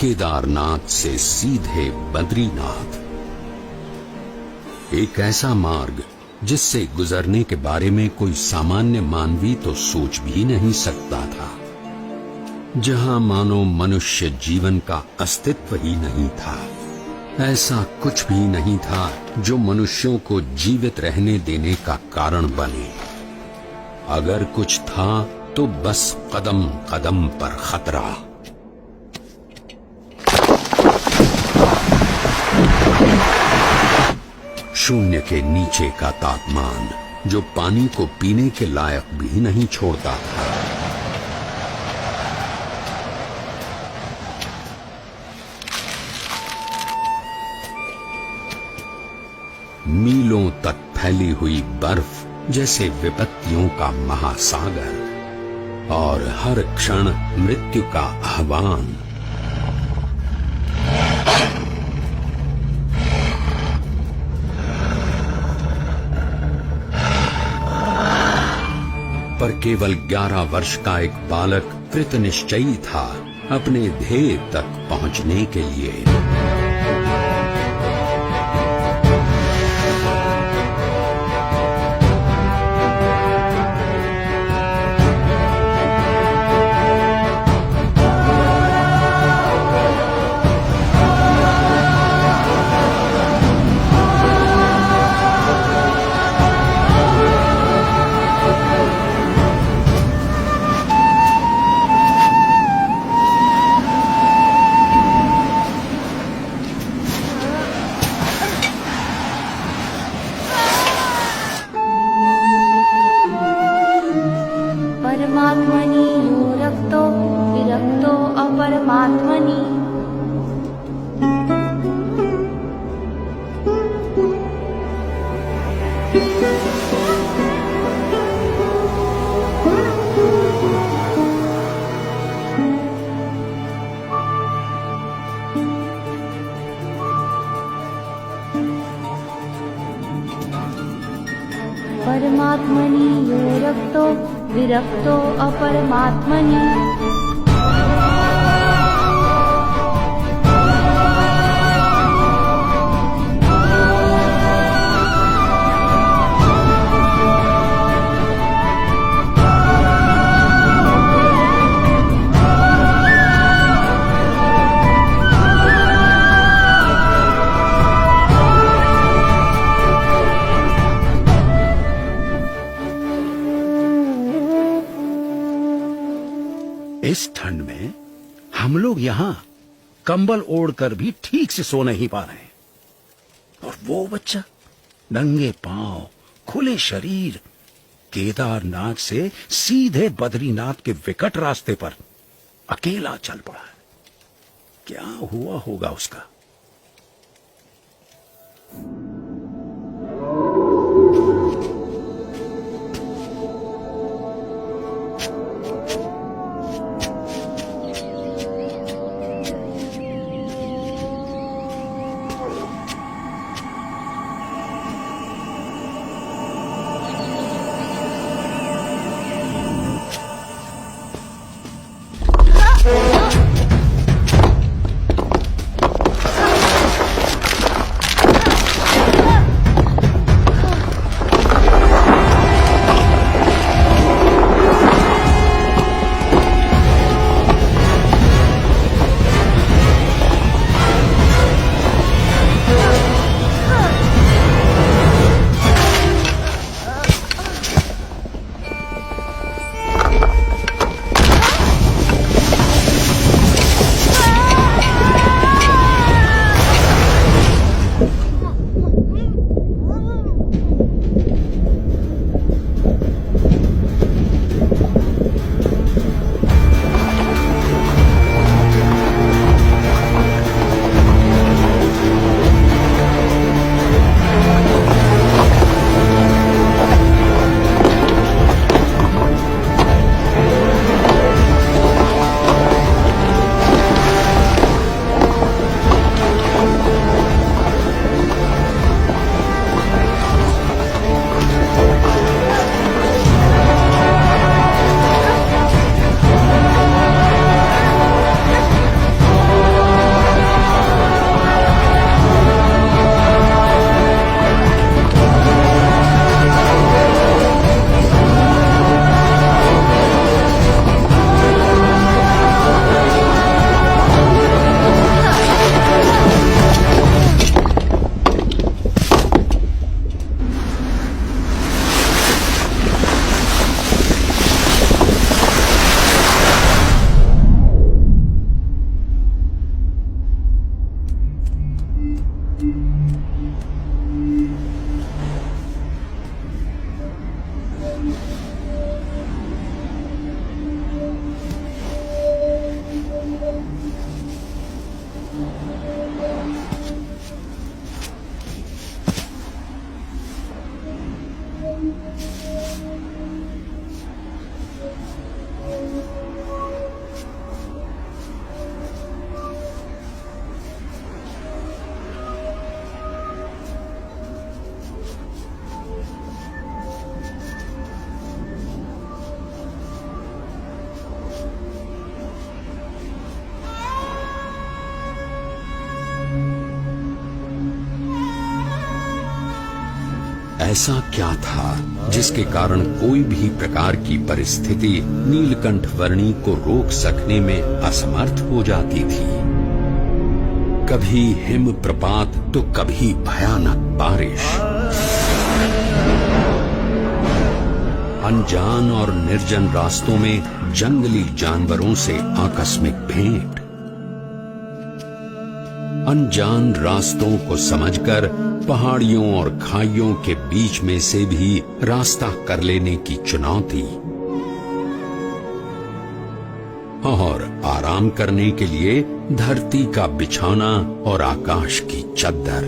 केदारनाथ से सीधे बद्रीनाथ। एक ऐसा मार्ग जिससे गुजरने के बारे में कोई सामान्य मानवी तो सोच भी नहीं सकता था, जहां मानो मनुष्य जीवन का अस्तित्व ही नहीं था। ऐसा कुछ भी नहीं था जो मनुष्यों को जीवित रहने देने का कारण बने। अगर कुछ था तो बस कदम कदम पर खतरा। शून्य के नीचे का तापमान जो पानी को पीने के लायक भी नहीं छोड़ता था। मीलों तक फैली हुई बर्फ जैसे विपत्तियों का महासागर, और हर क्षण मृत्यु का आह्वान। पर केवल 11 वर्ष का एक बालक कृत निश्चयी था अपने ध्येय तक पहुंचने के लिए। परमात्मनि यो रक्तो विरक्तो अपरमात्मनि। परमात्मनि यो रक्तो विरक्तो अपरमात्मनि। इस ठंड में हम लोग यहाँ कंबल ओढ़कर भी ठीक से सो नहीं पा रहे हैं, और वो बच्चा नंगे पांव खुले शरीर केदारनाथ से सीधे बद्रीनाथ के विकट रास्ते पर अकेला चल पड़ा है। क्या हुआ होगा उसका? ऐसा क्या था जिसके कारण कोई भी प्रकार की परिस्थिति नीलकंठ वर्णी को रोक सकने में असमर्थ हो जाती थी। कभी हिम प्रपात तो कभी भयानक बारिश, अनजान और निर्जन रास्तों में जंगली जानवरों से आकस्मिक भेंट, अनजान रास्तों को समझकर पहाड़ियों और खाइयों के बीच में से भी रास्ता कर लेने की चुनौती, और आराम करने के लिए धरती का बिछौना और आकाश की चद्दर।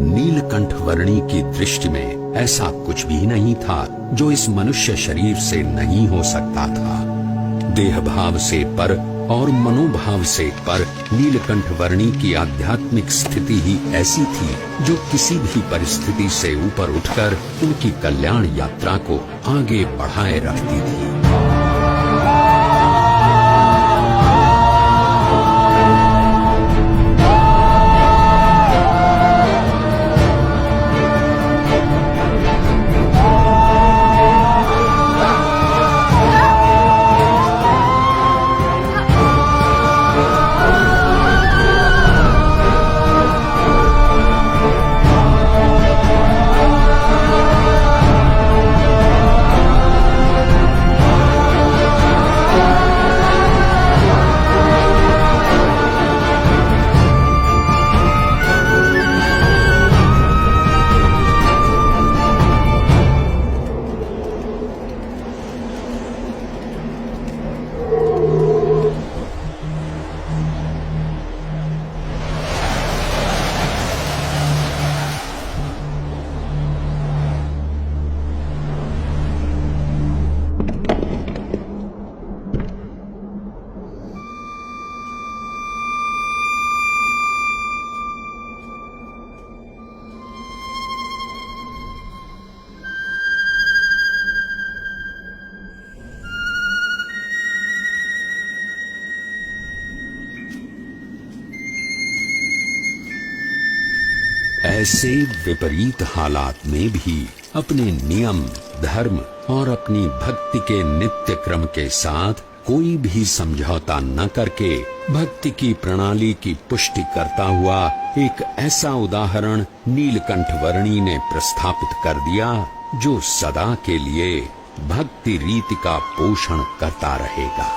नीलकंठ वर्णी की दृष्टि में ऐसा कुछ भी नहीं था जो इस मनुष्य शरीर से नहीं हो सकता था। देह भाव से पर और मनोभाव से पर नीलकंठ वर्णी की आध्यात्मिक स्थिति ही ऐसी थी जो किसी भी परिस्थिति से ऊपर उठकर उनकी कल्याण यात्रा को आगे बढ़ाए रखती थी। ऐसे विपरीत हालात में भी अपने नियम, धर्म और अपनी भक्ति के नित्य क्रम के साथ कोई भी समझौता न करके भक्ति की प्रणाली की पुष्टि करता हुआ एक ऐसा उदाहरण नीलकंठ वर्णी ने प्रस्थापित कर दिया जो सदा के लिए भक्ति रीति का पोषण करता रहेगा।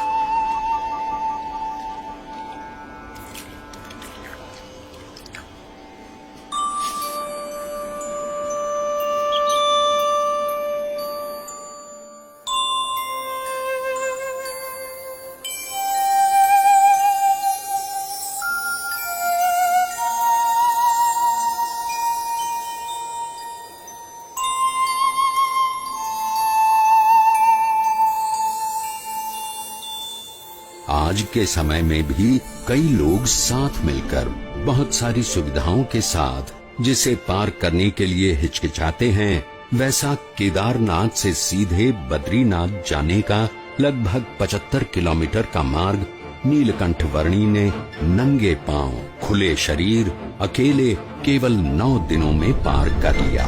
आज के समय में भी कई लोग साथ मिलकर बहुत सारी सुविधाओं के साथ जिसे पार करने के लिए हिचकिचाते हैं, वैसा केदारनाथ से सीधे बद्रीनाथ जाने का लगभग 75 किलोमीटर का मार्ग नीलकंठ वर्णी ने नंगे पांव, खुले शरीर, अकेले केवल 9 दिनों में पार कर लिया।